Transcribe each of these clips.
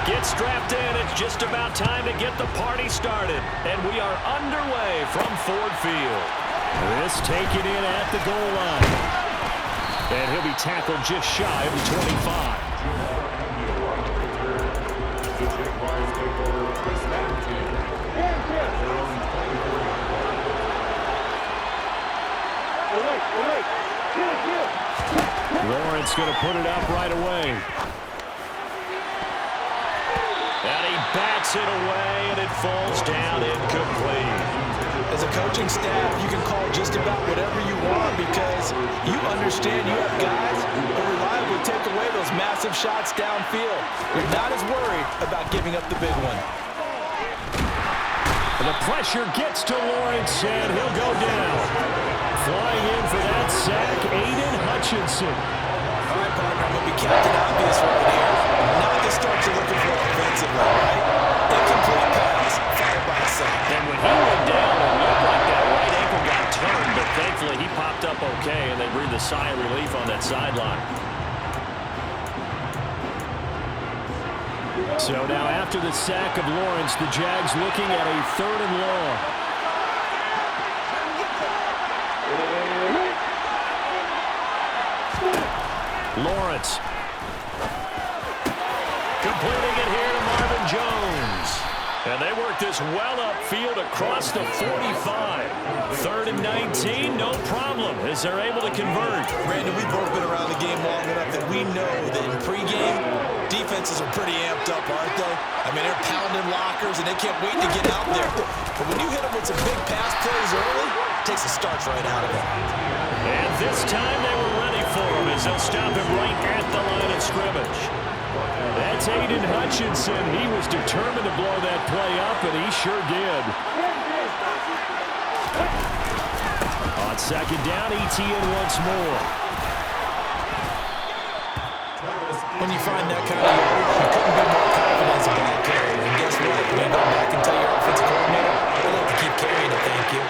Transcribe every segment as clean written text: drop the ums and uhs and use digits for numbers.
Get strapped in. It's just about time to get the party started. And we are underway from Ford Field. This taken in at the goal line. And he'll be tackled just shy of the 25. Lawrence going to put it up right away. And he bats it away, and it falls down incomplete. As a coaching staff, you can call just about whatever you want because you understand you have guys who reliably take away those massive shots downfield. You're not as worried about giving up the big one. The pressure gets to Lawrence, and he'll go down. Flying in for that sack, Aiden Hutchinson. All right, partner, I'm going to be Captain Obvious right here. Not the start you're looking for offensively, right? Incomplete pass, followed by a sack. And when he went down, it looked like that right ankle got turned, but thankfully he popped up okay, and they breathed a sigh of relief on that sideline. So now after the sack of Lawrence, the Jags looking at a 3rd and long. Lawrence. Completing it here to Marvin Jones. And they work this well upfield across the 45. 3rd and 19, no problem, as they're able to convert. Brandon, we've both been around the game long enough that we know that in pregame, defenses are pretty amped up, aren't they? I mean, they're pounding lockers, and they can't wait to get out there. But when you hit them with some big pass plays early, it takes the starch right out of it. And this time they were ready for him as they'll stop him right at the line of scrimmage. That's Aiden Hutchinson. He was determined to blow that play up, and he sure did. On 2nd down, ETN once more. When you find that kind of yardage, you couldn't be more confident about that carry. And guess what? When you go back and tell your offensive coordinator, I'd like to keep carrying it, thank you.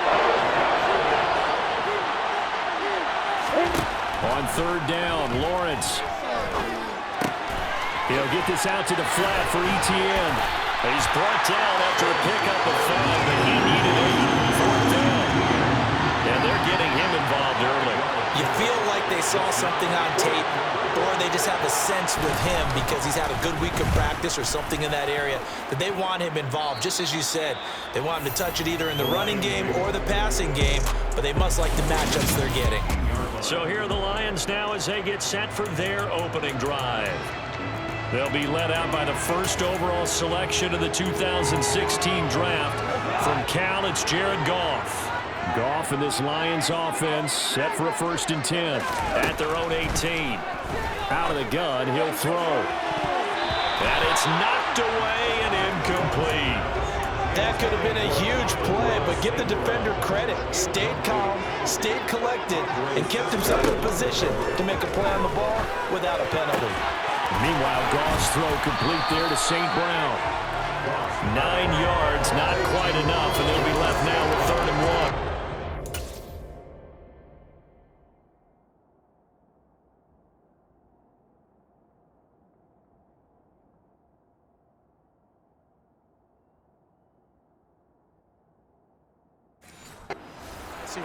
On 3rd down, Lawrence. He'll get this out to the flat for ETN. He's brought down after a pickup of 5, but he needed 8. 4th down. And they're getting him involved early. You feel like they saw something on tape, or they just have a sense with him because he's had a good week of practice or something in that area that they want him involved. Just as you said, they want him to touch it either in the running game or the passing game, but they must like the matchups they're getting. So here are the Lions now as they get set for their opening drive. They'll be led out by the 1st overall selection of the 2016 draft. From Cal, it's Jared Goff. Goff in this Lions offense set for a 1st and 10 at their own 18. Out of the gun, he'll throw. And it's knocked away and incomplete. That could have been a huge play, but give the defender credit. Stayed calm, stayed collected, and kept himself in position to make a play on the ball without a penalty. Meanwhile, Goff's throw complete there to St. Brown. 9 yards, not quite enough, and they'll be left now with 3rd and 1.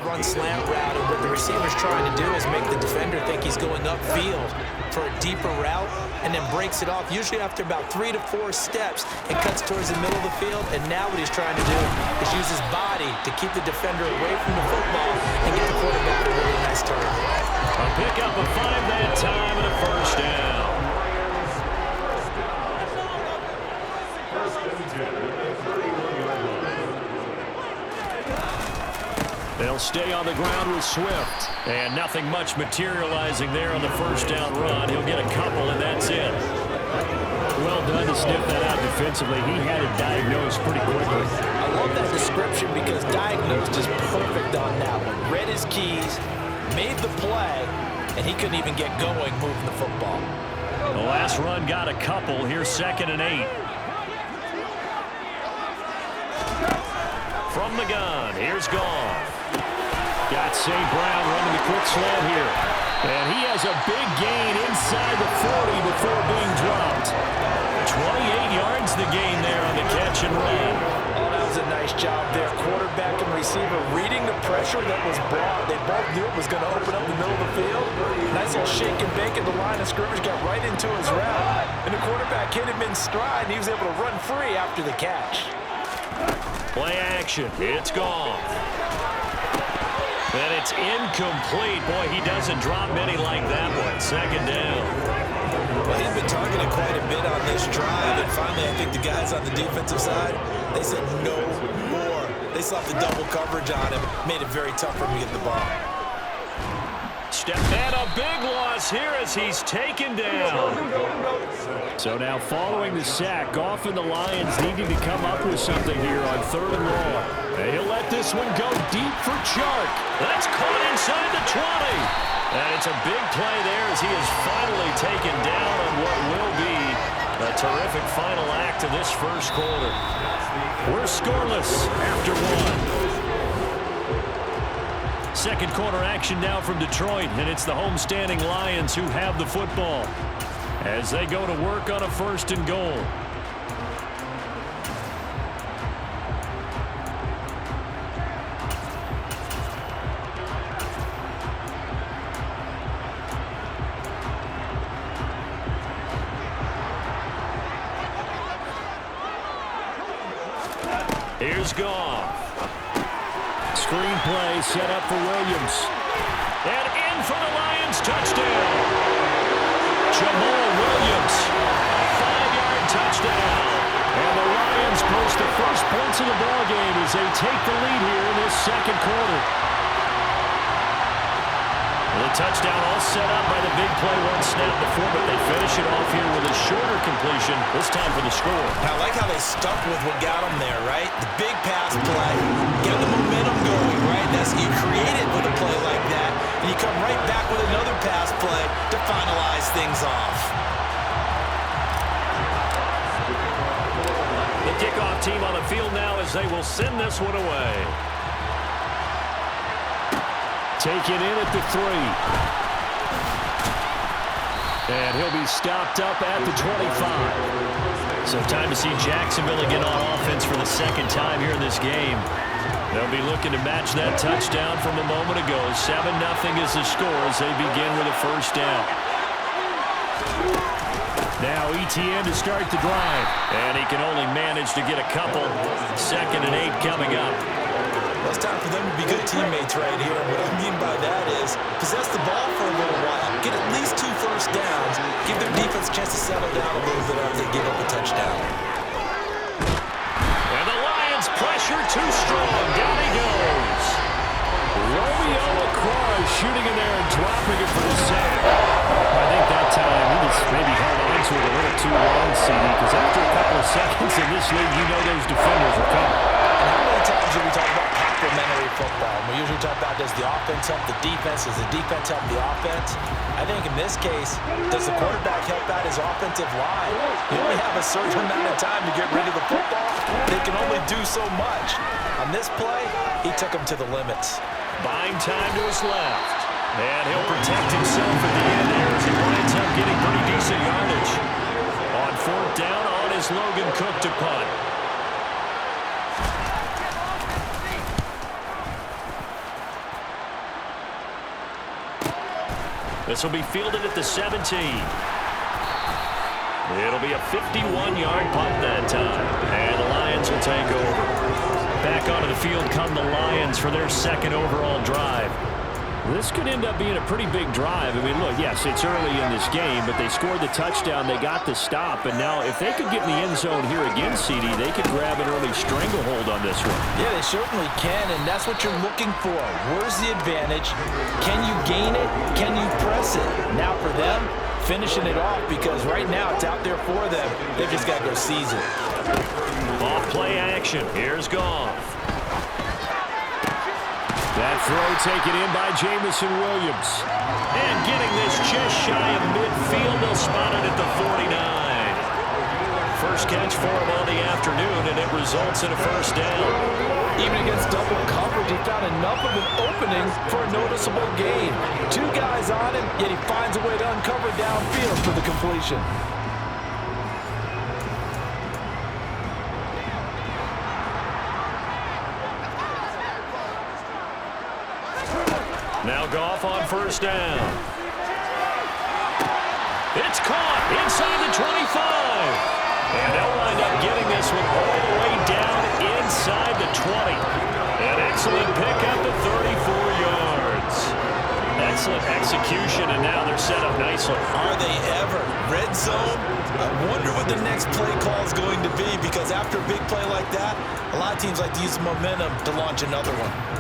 Run slant route, and what the receiver's trying to do is make the defender think he's going upfield for a deeper route and then breaks it off, usually after about 3 to 4 steps, and cuts towards the middle of the field. And now what he's trying to do is use his body to keep the defender away from the football and get the quarterback a really nice turn. A pickup of 5 that time and a 1st down. They'll stay on the ground with Swift. And nothing much materializing there on the 1st down run. He'll get a couple, and that's it. Well done to sniff that out defensively. He had it diagnosed pretty quickly. I love that description because diagnosed is perfect on that one. Read his keys, made the play, and he couldn't even get going moving the football. The last run got a couple. Here's 2nd and 8. From the gun, here's Goff. Got St. Brown running the quick slant here. And he has a big gain inside the 40 before being dropped. 28 and red. Oh, that was a nice job there. Quarterback and receiver reading the pressure that was brought. They both knew it was going to open up the middle of the field. Nice little shake and bake at the line of scrimmage, got right into his route. And the quarterback hit him in stride, and he was able to run free after the catch. Play action. It's gone. And it's incomplete. Boy, he doesn't drop many like that one. Second down. Well, he's been targeted quite a bit on this drive, and finally I think the guys on the defensive side, they said no more. They slapped the double coverage on him, made it very tough for him to get the ball. And a big loss here as he's taken down. So now following the sack, Goff and the Lions needing to come up with something here on 3rd and long. And he'll let this one go deep for Chark. That's caught inside the 20. And it's a big play there as he is finally taken down on what will be a terrific final act of this first quarter. We're scoreless after one. Second quarter action now from Detroit, and it's the homestanding Lions who have the football as they go to work on a 1st and goal. Here's Goff. Screenplay set up for Williams. And in for the Lions touchdown. Jamal Williams, 5-yard touchdown. And the Lions post the first points of the ballgame as they take the lead here in this second quarter. The touchdown all set up by the big play one snap before, but they finish it off here with a shorter completion, this time for the score. I like how they stuck with what got them there, right? The big pass play, get the momentum going, right? That's you create it with a play like that, and you come right back with another pass play to finalize things off. The kickoff team on the field now as they will send this one away. Taken in at the 3. And he'll be stopped up at the 25. So time to see Jacksonville again on offense for the second time here in this game. They'll be looking to match that touchdown from a moment ago. 7-0 is the score as they begin with a first down. Now ETN to start the drive. And he can only manage to get a couple. 2nd and 8 coming up. Well, it's time for them to be good teammates right here. And what I mean by that is possess the ball for a little while. Get at least 2 first downs. Give their defense a chance to settle down a little bit after they give up a touchdown. And the Lions pressure too strong. Down he goes. Romeo across shooting in there and dropping it for the sack. I think that time he just maybe held on to it a little too long, CD, because after a couple of seconds in this league, you know those defenders are coming. And how many times do we talk about complementary football? We usually talk about does the offense help the defense? Does the defense help the offense? I think in this case, does the quarterback help out his offensive line? You only have a certain amount of time to get rid of the football. They can only do so much. On this play, he took him to the limits. Buying time to his left. And he'll protect himself at the end there as he winds up getting pretty decent yardage. On 4th down, on is Logan Cook to punt. This will be fielded at the 17. It'll be a 51-yard punt that time. And the Lions will take over. Back onto the field come the Lions for their 2nd overall drive. This could end up being a pretty big drive. I mean, look, yes, it's early in this game, but they scored the touchdown. They got the stop. And now if they could get in the end zone here again, CD, they could grab an early stranglehold on this one. Yeah, they certainly can, and that's what you're looking for. Where's the advantage? Can you gain it? Can you press it? Now for them, finishing it off, because right now it's out there for them. They've just got to go seize it. Off play action. Here's Goff. That throw taken in by Jamison Williams. And getting this just shy of midfield, they'll spot it at the 49. First catch for him on the afternoon, and it results in a first down. Even against double coverage, he found enough of an opening for a noticeable gain. 2 guys on him, yet he finds a way to uncover downfield for the completion. first down. It's caught inside the 25. And they'll wind up getting this one all the way down inside the 20. An excellent pickup to 34 yards. Excellent execution, and now they're set up nicely. Are they ever? Red zone? I wonder what the next play call is going to be, because after a big play like that, a lot of teams like to use the momentum to launch another one.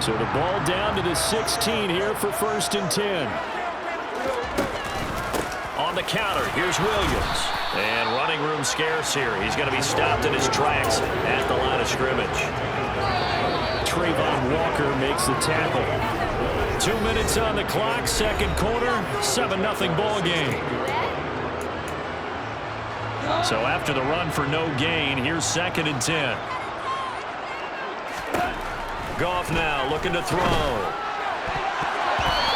So the ball down to the 16 here for 1st and 10. On the counter, here's Williams. And running room scarce here. He's going to be stopped in his tracks at the line of scrimmage. Trayvon Walker makes the tackle. 2 minutes on the clock, second quarter, 7-0 ball game. So after the run for no gain, here's 2nd and 10. Goff now looking to throw.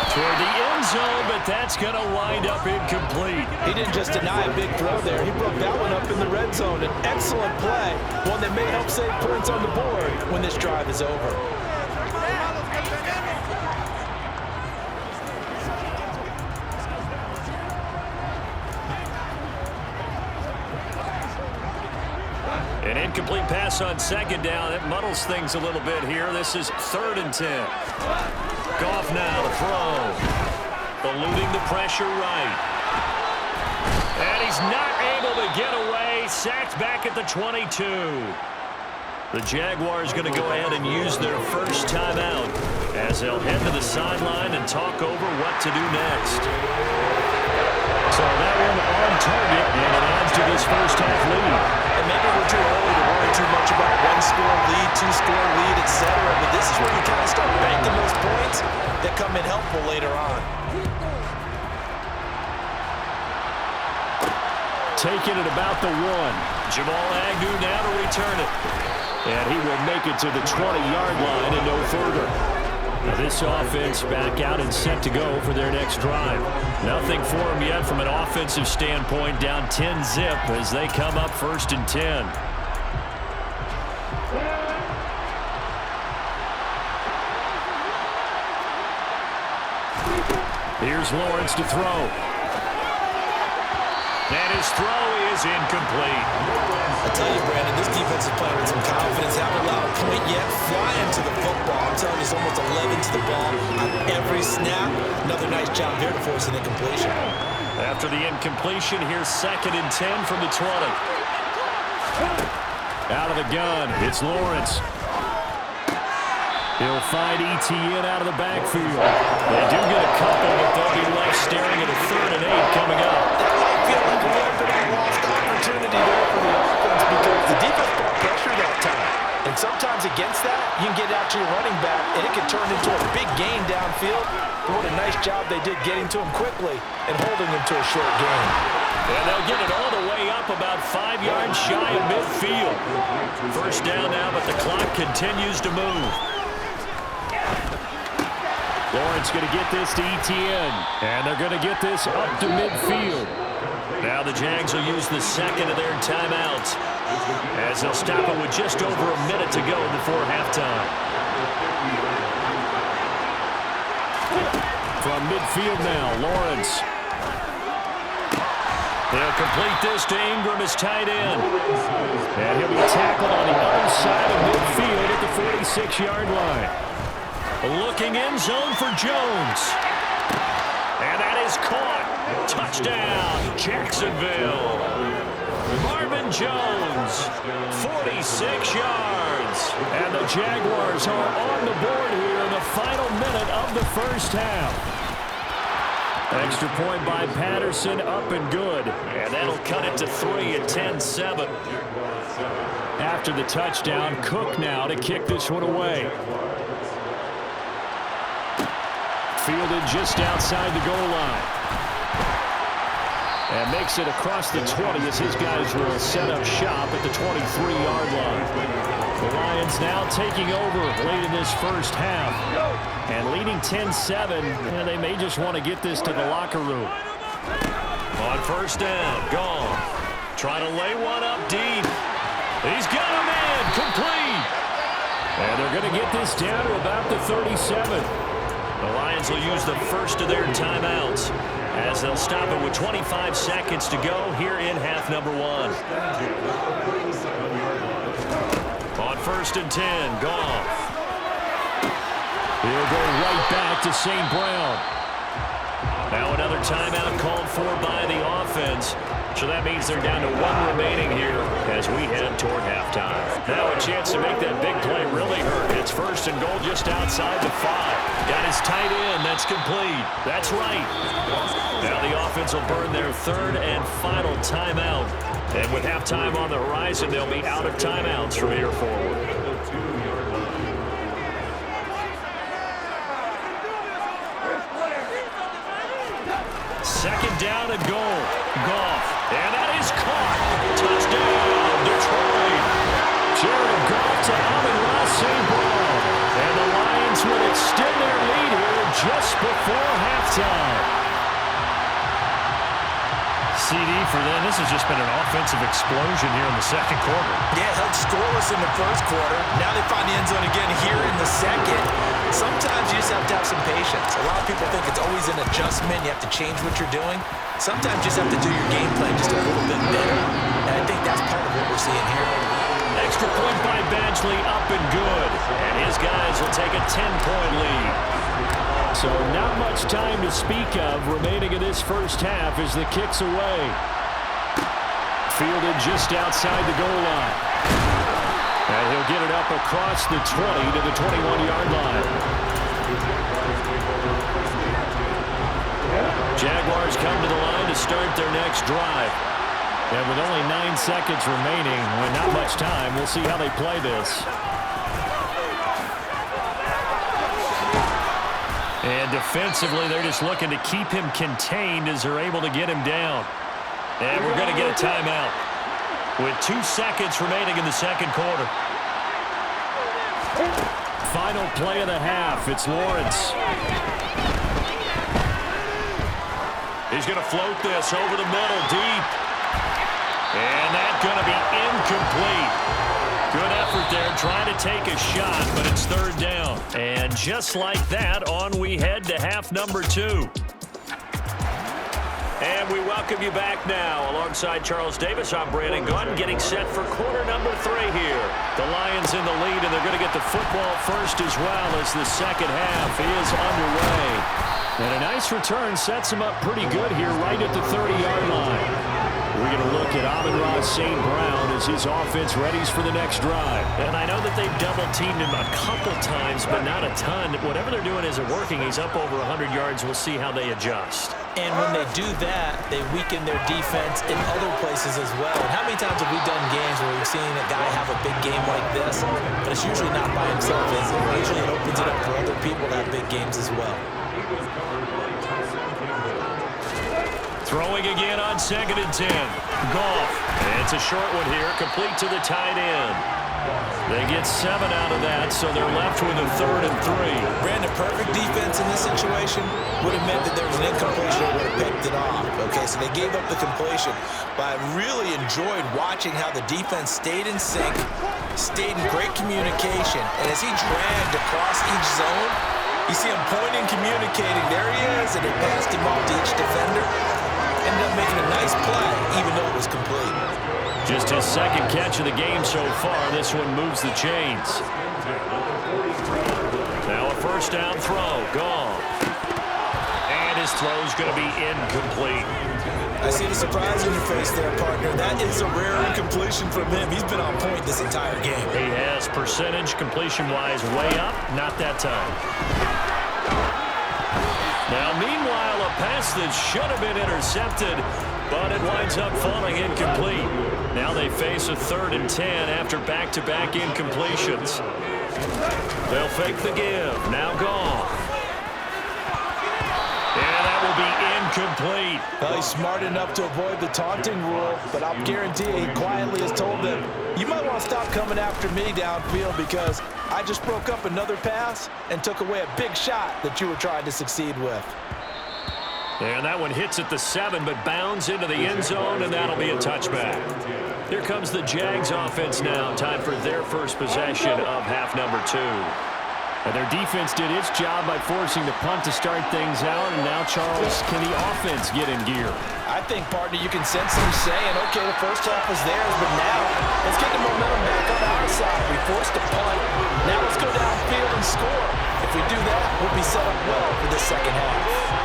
Toward the end zone, but that's going to wind up incomplete. He didn't just deny a big throw there. He broke that one up in the red zone. An excellent play, one that may help save points on the board when this drive is over. An incomplete pass on 2nd down. That muddles things a little bit here. This is 3rd and 10. Goff now to throw. Eluding the pressure right. And he's not able to get away. Sacked back at the 22. The Jaguars going to go ahead and use their first timeout as they'll head to the sideline and talk over what to do next. So that one on target, and it adds to this first half lead. And maybe we're too early to worry too much about 1-score lead, 2-score lead, etc. But this is where you kind of start banking those points that come in helpful later on. Taking it about the 1. Jamal Agnew now to return it. And he will make it to the 20-yard line and no further. Now this offense back out and set to go for their next drive. Nothing for them yet from an offensive standpoint, down 10-zip as they come up 1st and 10. Here's Lawrence to throw. And his throw is incomplete. I tell you, Brandon, this defense is playing with some confidence. Haven't allowed a point yet. Flying to the football. I'm telling you, it's almost 11 to the ball on every snap. Another nice job there to force an incompletion. After the incompletion, here's 2nd and 10 from the 20. Out of the gun, it's Lawrence. He'll find ETN out of the backfield. They do get a couple, but they'll be left staring at a 3rd and 8 coming up. That might feel like a little bit of a lost opportunity there for the offense because the defense brought pressure that time. And sometimes against that, you can get out to your running back, and it can turn into a big gain downfield. What a nice job they did getting to him quickly and holding him to a short gain. And they'll get it all the way up about 5 yards shy of midfield. First down now, but the clock continues to move. Lawrence going to get this to ETN, and they're going to get this up to midfield. Now the Jags will use the 2nd of their timeouts as they'll stop it with just over a minute to go before halftime. From midfield now, Lawrence. They'll complete this to Ingram as tight end. And he'll be tackled on the other side of midfield at the 46-yard line. Looking end zone for Jones. And that is caught. Touchdown, Jacksonville. Marvin Jones, 46 yards. And the Jaguars are on the board here in the final minute of the first half. Extra point by Patterson, up and good. And that'll cut it to 3 at 10-7. After the touchdown, Cook now to kick this one away. Fielded just outside the goal line. And makes it across the 20 as his guys will set up shop at the 23-yard line. The Lions now taking over late in this first half. And leading 10-7, and they may just want to get this to the locker room. On first down, Gone. Trying to lay one up deep. He's got him in. Complete. And they're going to get this down to about the 37. The Lions will use the first of their timeouts as they'll stop it with 25 seconds to go here in half number 1. On 1st and 10, Goff. He'll go right back to St. Brown. Now another timeout called for by the offense. So that means they're down to 1 remaining here as we head toward halftime. Now a chance to make that big play really hurt. It's 1st and goal just outside the 5. Got his tight end. That's complete. That's right. Now the offense will burn their 3rd and final timeout. And with halftime on the horizon, they'll be out of timeouts from here forward. 2nd down and goal. Goff. And that is caught. Touchdown, Detroit. Jared Goff to Amon-Ra St. Brown. And the Lions will extend their lead here just before halftime. CD for them. This has just been an offensive explosion here in the 2nd quarter. Yeah, held scoreless in the 1st quarter. Now they find the end zone again here in the 2nd. Sometimes you just have to have some patience. A lot of people think it's always an adjustment. You have to change what you're doing. Sometimes you just have to do your game plan just a little bit better. And I think that's part of what we're seeing here. Extra point by Badgley, up and good. And his guys will take a 10-point lead. So not much time to speak of remaining in this 1st half as the kick's away. Fielded just outside the goal line. And he'll get it up across the 20 to the 21-yard line. Jaguars come to the line to start their next drive. And with only 9 seconds remaining, with not much time, we'll see how they play this. And defensively, they're just looking to keep him contained as they're able to get him down. And we're going to get a timeout with 2 seconds remaining in the 2nd quarter. Final play of the half. It's Lawrence. He's going to float this over the middle, deep. And that's going to be incomplete. Good effort there, trying to take a shot, but it's 3rd down. And just like that, on we head to half number 2. And we welcome you back now. Alongside Charles Davis, I'm Brandon Gunn, getting set for quarter number 3 here. The Lions in the lead, and they're going to get the football first as well as the 2nd half is underway. And a nice return sets him up pretty good here right at the 30-yard line. We're going to look at Amon-Ra St. Brown as his offense readies for the next drive. And I know that they've double-teamed him a couple times, but not a ton. Whatever they're doing isn't working. He's up over 100 yards. We'll see how they adjust. And when they do that, they weaken their defense in other places as well. And how many times have we done games where we've seen a guy have a big game like this, but it's usually not by himself, is it? Usually it opens it up for other people to have big games as well. Throwing again on 2nd and 10. Goff. And it's a short one here, complete to the tight end. They get 7 out of that, so they're left with a 3rd and 3. Brandon, perfect defense in this situation would have meant that there was an incompletion that would have picked it off. Okay, so they gave up the completion. But I really enjoyed watching how the defense stayed in sync, stayed in great communication. And as he dragged across each zone, you see him pointing, communicating. There he is, and he passed him off to each defender. Ended up making a nice play, even though it was complete. Just his 2nd catch of the game so far. This one moves the chains. Now a 1st down throw. Gone. And his throw's going to be incomplete. I see the surprise in your face there, partner. That is a rare incompletion from him. He's been on point this entire game. He has percentage completion-wise way up. Not that time. Now, meanwhile, a pass that should have been intercepted, but it winds up falling incomplete. Now they face a 3rd and 10 after back-to-back incompletions. They'll fake the give. Now gone. And that will be incomplete. Well, he's smart enough to avoid the taunting rule, but I'll guarantee he quietly has told them, you might want to stop coming after me downfield because I just broke up another pass and took away a big shot that you were trying to succeed with. And that one hits at the 7, but bounds into the end zone, and that'll be a touchback. Here comes the Jags offense now. Time for their first possession of half number 2. And their defense did its job by forcing the punt to start things out. And now, Charles, can the offense get in gear? I think, partner, you can sense them saying, okay, the first half was theirs, but now let's get the momentum back on our side. We forced a punt. Now let's go downfield and score. If we do that, we'll be set up well for the second half.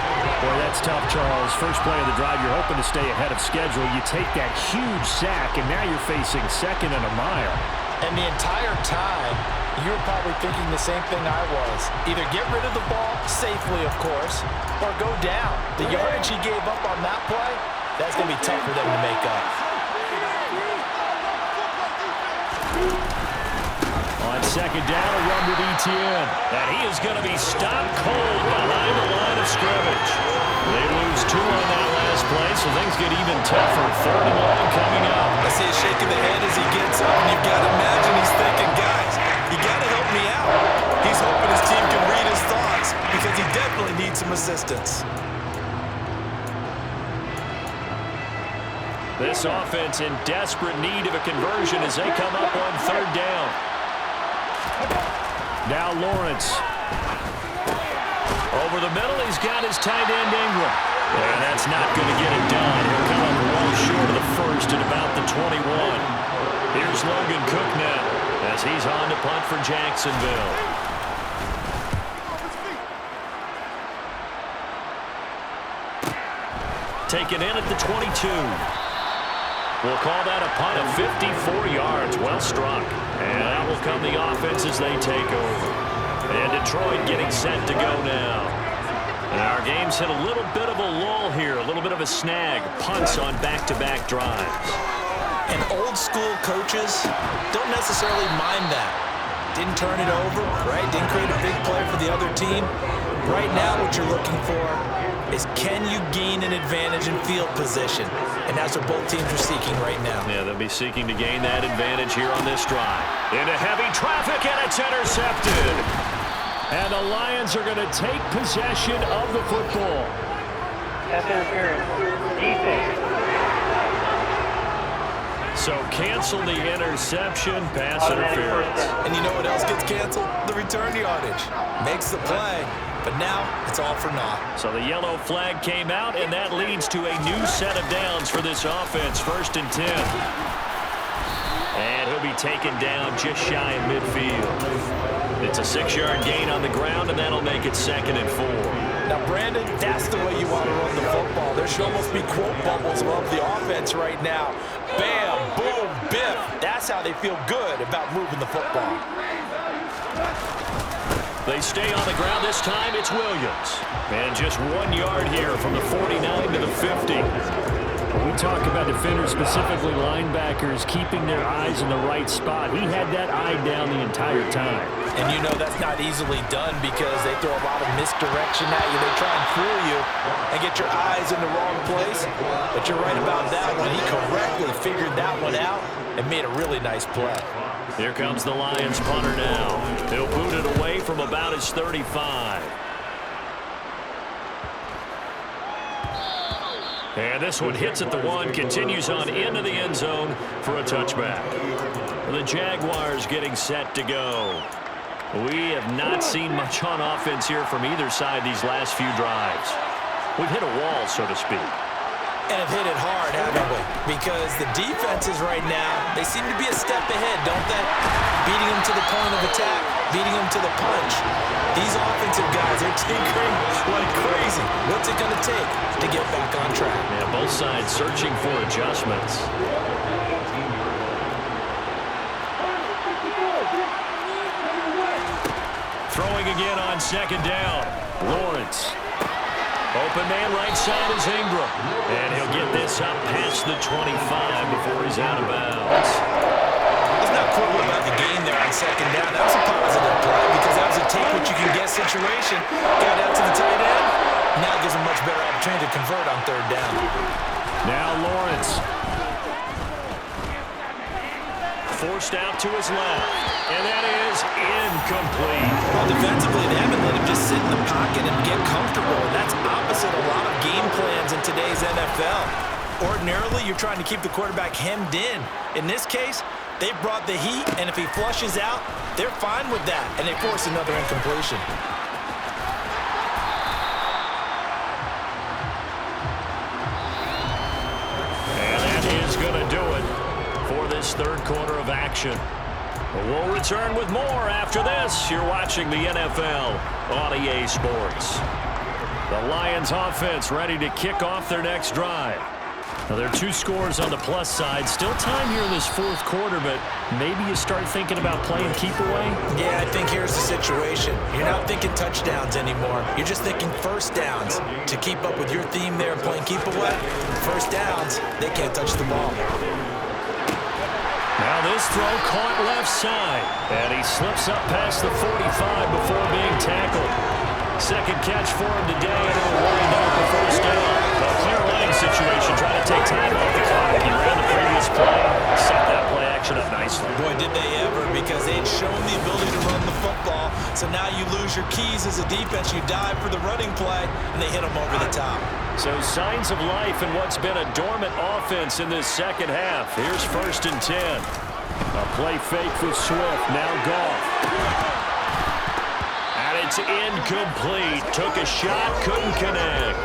Boy, that's tough, Charles. First play of the drive, you're hoping to stay ahead of schedule. You take that huge sack, and now you're facing second and a mile. And the entire time, you were probably thinking the same thing I was. Either get rid of the ball, safely, of course, or go down. The yardage he gave up on that play, that's going to be tough for them to make up. On second down, a run with Etienne. And he is going to be stopped cold behind the line of scrimmage. They lose 2 on that last play, so things get even tougher. 3rd and long coming up. I see a shake of the head as he gets up, and you've got to imagine he's thinking, guys, you got to help me out. He's hoping his team can read his thoughts because he definitely needs some assistance. This offense in desperate need of a conversion as they come up on 3rd down. Now Lawrence. Over the middle, he's got his tight end Ingram. And that's not going to get it done. He'll come up well short of the first at about the 21. Here's Logan Cook now as he's on to punt for Jacksonville. Taken in at the 22. We'll call that a punt of 54 yards. Well struck. And that will come the offense as they take over. And Detroit getting set to go now. And our game's hit a little bit of a lull here. A little bit of a snag. Punts on back-to-back drives. And old school coaches don't necessarily mind that. Didn't turn it over, right? Didn't create a big play for the other team. Right now what you're looking for is can you gain an advantage in field position? And that's what both teams are seeking right now. Yeah, they'll be seeking to gain that advantage here on this drive. Into heavy traffic, and it's intercepted. And the Lions are going to take possession of the football. Pass interference. Defense. So cancel the interception, pass interference. And you know what else gets canceled? The return yardage. Makes the play. But now, it's all for naught. So the yellow flag came out, and that leads to a new set of downs for this offense. 1st and 10. And he'll be taken down just shy of midfield. It's a 6-yard gain on the ground, and that'll make it 2nd and 4. Now, Brandon, that's the way you want to run the football. There should almost be quote bubbles above the offense right now. Bam, boom, biff. That's how they feel good about moving the football. They stay on the ground this time. It's Williams. And just 1 yard here from the 49 to the 50. When we talk about defenders, specifically linebackers, keeping their eyes in the right spot, he had that eye down the entire time. And you know that's not easily done because they throw a lot of misdirection at you. They try and fool you and get your eyes in the wrong place. But you're right about that one. He correctly figured that one out and made a really nice play. Here comes the Lions punter now. He'll boot it away from about his 35. And this one hits at the 1, continues on into the end zone for a touchback. The Jaguars getting set to go. We have not seen much on offense here from either side these last few drives. We've hit a wall, so to speak. And have hit it hard, haven't we? Because the defenses right now, they seem to be a step ahead, don't they? Beating them to the point of attack, beating them to the punch. These offensive guys are tinkering like crazy. What's it going to take to get back on track? Yeah, both sides searching for adjustments. Throwing again on 2nd down. Lawrence. Open man right side is Ingram. And he'll get this up past the 25 before he's out of bounds. Let's not quibble about the game there on 2nd down. That was a positive play because that was a take what you can get situation. Got out to the tight end. Now gives him much better opportunity to convert on 3rd down. Now Lawrence. Forced out to his left. And that is incomplete. Well, defensively, they haven't let him just sit in the pocket and get comfortable. And that's opposite a lot of game plans in today's NFL. Ordinarily, you're trying to keep the quarterback hemmed in. In this case, they brought the heat, and if he flushes out, they're fine with that, and they force another incompletion. And that is going to do it for this third quarter of action. We'll return with more after this. You're watching the NFL on EA Sports. The Lions offense ready to kick off their next drive. Now, there are 2 scores on the plus side. Still time here in this fourth quarter, but maybe you start thinking about playing keep away? Yeah, I think here's the situation. You're not thinking touchdowns anymore. You're just thinking first downs. To keep up with your theme there playing keep away, first downs, they can't touch the ball. Now this throw caught left side, and he slips up past the 45 before being tackled. Second catch for him today, and he'll wind up the first down. A clear running situation, trying to take time off the clock. He ran the previous play, set that play action up nicely. Boy, did they ever, because they'd shown the ability to run the football. So now you lose your keys as a defense. You dive for the running play, and they hit them over the top. So signs of life in what's been a dormant offense in this second half. Here's 1st and 10. A play fake for Swift, now Goff. And it's incomplete. Took a shot, couldn't connect.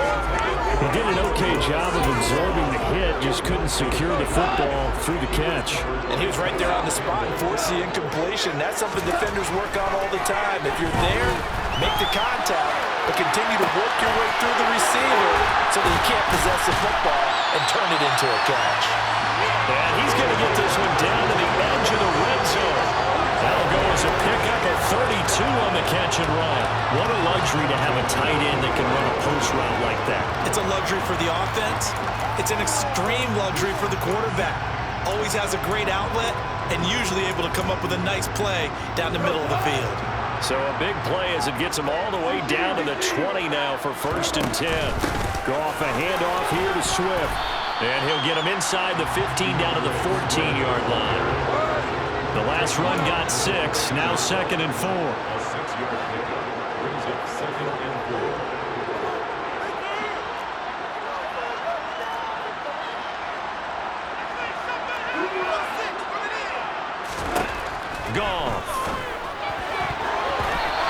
He did an okay job of absorbing the hit, just couldn't secure the football through the catch. And he was right there on the spot and forced the incompletion. That's something defenders work on all the time. If you're there, make the contact, but continue to work your way through the receiver so that you can't possess the football and turn it into a catch. And he's going to get this one down to the edge of the red zone. That'll go as a pickup of 32 on the catch and run. What a luxury to have a tight end that can run a post route like that. It's a luxury for the offense. It's an extreme luxury for the quarterback. Always has a great outlet and usually able to come up with a nice play down the middle of the field. So a big play as it gets him all the way down to the 20 now for 1st and 10. Goff a handoff here to Swift. And he'll get him inside the 15 down to the 14-yard line. The last run got 6. Now 2nd and 4. Goff.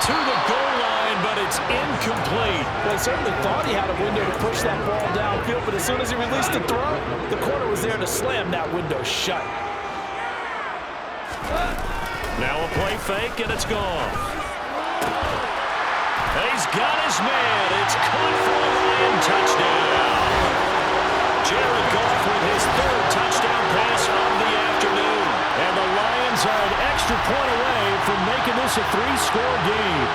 To the goal line, but it's incomplete. Well, he certainly thought he had a window to push that ball downfield, but as soon as he released the throw, the corner was there to slam that window shut. Now a play fake, and it's gone. And he's got his man. It's caught for a Lion touchdown. Jared Goff with his 3rd touchdown pass of the afternoon. And the Lions are an extra point away from making this a 3-score game.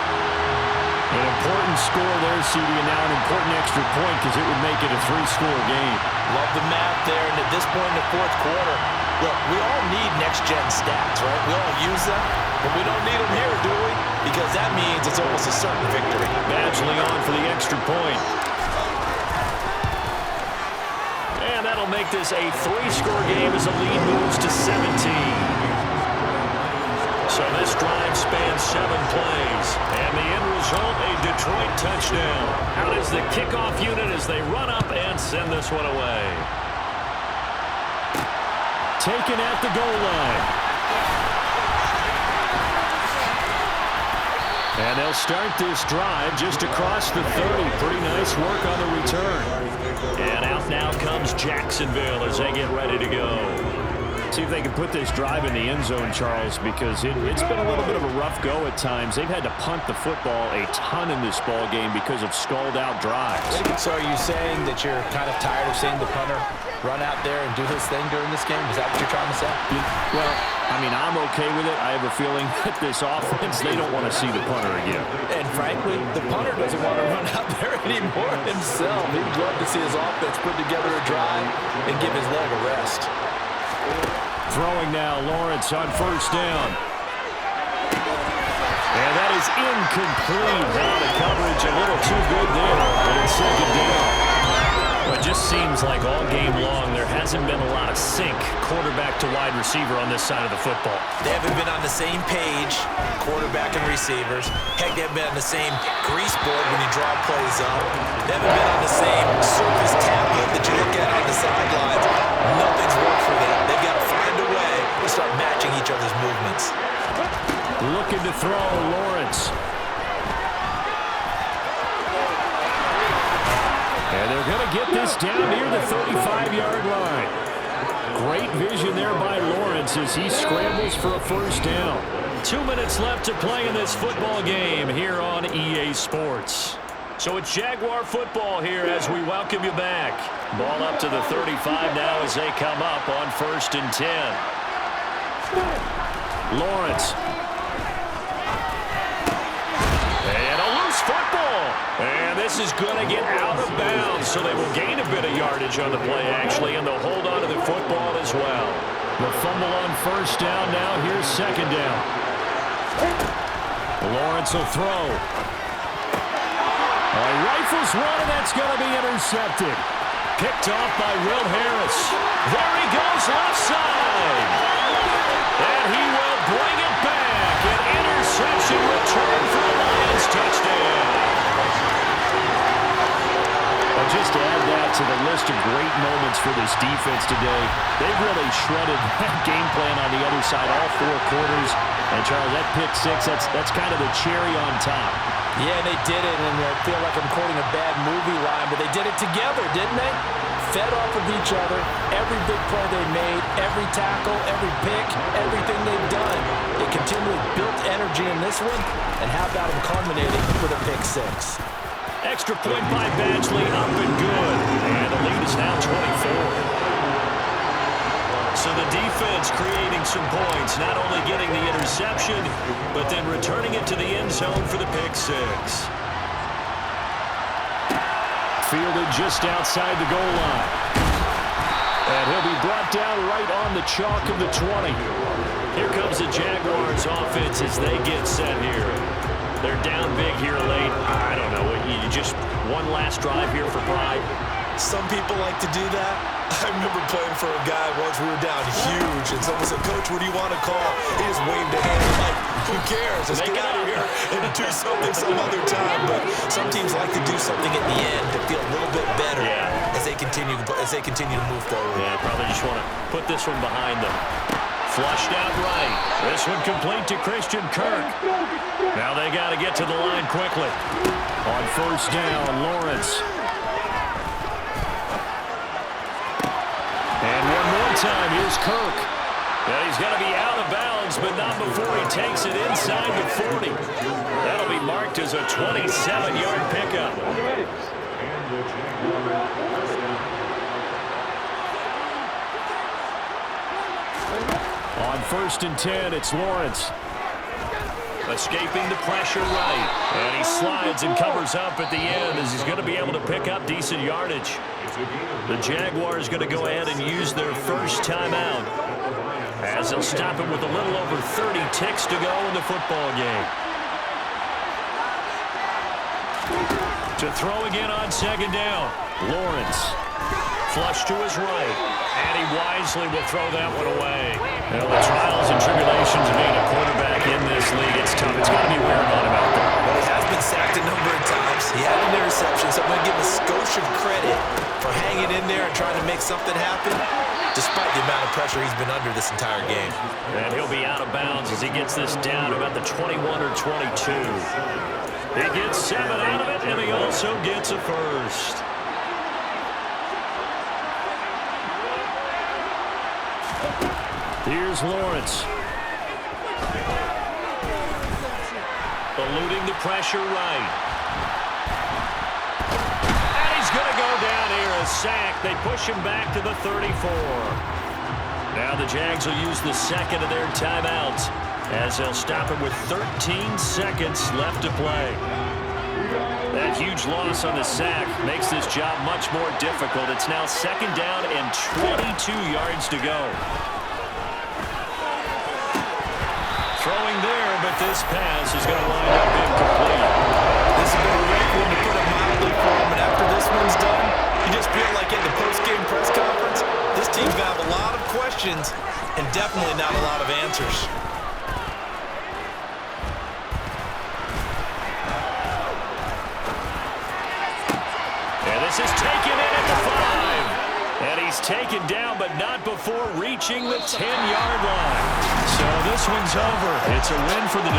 An important score there, CD, and now an important extra point because it would make it a 3-score game. Love the math there, and at this point in the fourth quarter, look, we all need next-gen stats, right? We all use them, but we don't need them here, do we? Because that means it's almost a certain victory. Badgley on for the extra point. And that'll make this a 3-score game as the lead moves to 17. So this drive spans 7 plays. And the end result, a Detroit touchdown. Out is the kickoff unit as they run up and send this one away. Taken at the goal line. And they'll start this drive just across the 30. Pretty nice work on the return. And out now comes Jacksonville as they get ready to go. See if they can put this drive in the end zone, Charles, because it's been a little bit of a rough go at times. They've had to punt the football a ton in this ball game because of stalled-out drives. So are you saying that you're kind of tired of seeing the punter run out there and do his thing during this game? Is that what you're trying to say? Well, I mean, I'm okay with it. I have a feeling that this offense, they don't want to see the punter again. And frankly, the punter doesn't want to run out there anymore himself. He'd love to see his offense put together a drive and give his leg a rest. Throwing now, Lawrence on 1st down. And that is incomplete. Now the coverage a little too good there. And it's 2nd down. Well, it just seems like all game long there hasn't been a lot of sync quarterback to wide receiver on this side of the football. They haven't been on the same page, quarterback and receivers. Heck, they haven't been on the same grease board when you draw plays up. They haven't been on the same surface tablet that you look at on the sidelines. Nothing's worked for them. They've got to find a way to start matching each other's movements. Looking to throw, Lawrence. And they're going to get this down near the 35-yard line. Great vision there by Lawrence as he scrambles for a first down. 2 minutes left to play in this football game here on EA Sports. So it's Jaguar football here as we welcome you back. Ball up to the 35 now as they come up on 1st and 10. Lawrence. And a loose football. And this is going to get out of bounds, so they will gain a bit of yardage on the play, actually, and they'll hold on to the football as well. The fumble on first down now. Here's second down. Lawrence will throw. Rifles one, and that's going to be intercepted. Picked off by Will Harris. There he goes left side. And he will bring it back. An interception return for the Lions touchdown. Well, just to add that to the list of great moments for this defense today, they've really shredded that game plan on the other side all 4 quarters. And, Charles, that pick six, that's kind of the cherry on top. Yeah, and they did it, and I feel like I'm quoting a bad movie line, but they did it together, didn't they? Fed off of each other, every big play they made, every tackle, every pick, everything they've done. They continually built energy in this one, and how about them culminating with a pick six? Extra point by Badgley, up and good. And the lead is now 24. So the defense creating some points, not only getting the interception, but then returning it to the end zone for the pick six. Fielded just outside the goal line. And he'll be brought down right on the chalk of the 20. Here comes the Jaguars offense as they get set here. They're down big here late. I don't know. You just one last drive here for pride. Some people like to do that. I remember playing for a guy once. We were down huge, and someone said, "Coach, what do you want to call?" He just waved a hand like, "Who cares? Let's get out of here and do something some other time." But some teams like to do something at the end to feel a little bit better as they continue to move forward. Yeah, probably just want to put this one behind them. Flushed out right. This one complete to Christian Kirk. Now they got to get to the line quickly. On first down, Lawrence. And one more time, here's Kirk. Yeah, he's going to be out of bounds, but not before he takes it inside the 40. That'll be marked as a 27-yard pickup. On first and 10, it's Lawrence. Escaping the pressure right. And he slides and covers up at the end as he's going to be able to pick up decent yardage. The Jaguars going to go ahead and use their first timeout as they'll stop him with a little over 30 ticks to go in the football game. To throw again on second down. Lawrence. Flush to his right. And he wisely will throw that one away. Well, the trials and tribulations of being a quarterback in this league, it's tough. It's got to be wearing on him out there. Well, he has been sacked a number of times. He had an interception, so I'm going to give him a skosh of credit for hanging in there and trying to make something happen, despite the amount of pressure he's been under this entire game. And he'll be out of bounds as he gets this down about the 21 or 22. He gets 7 out of it, and he also gets a first. Here's Lawrence. Eluding the pressure right. And he's going to go down here, a sack. They push him back to the 34. Now the Jags will use the second of their timeouts as they'll stop him with 13 seconds left to play. That huge loss on the sack makes this job much more difficult. It's now second down and 22 yards to go. Throwing there, but this pass is going to wind up incomplete. This has been a great one to put it mildly for him, and after this one's done, you just feel like questions and definitely not a lot of answers. And this is taken in at the 5. And he's taken down, but not before reaching the 10-yard line. So this one's over. It's a win for the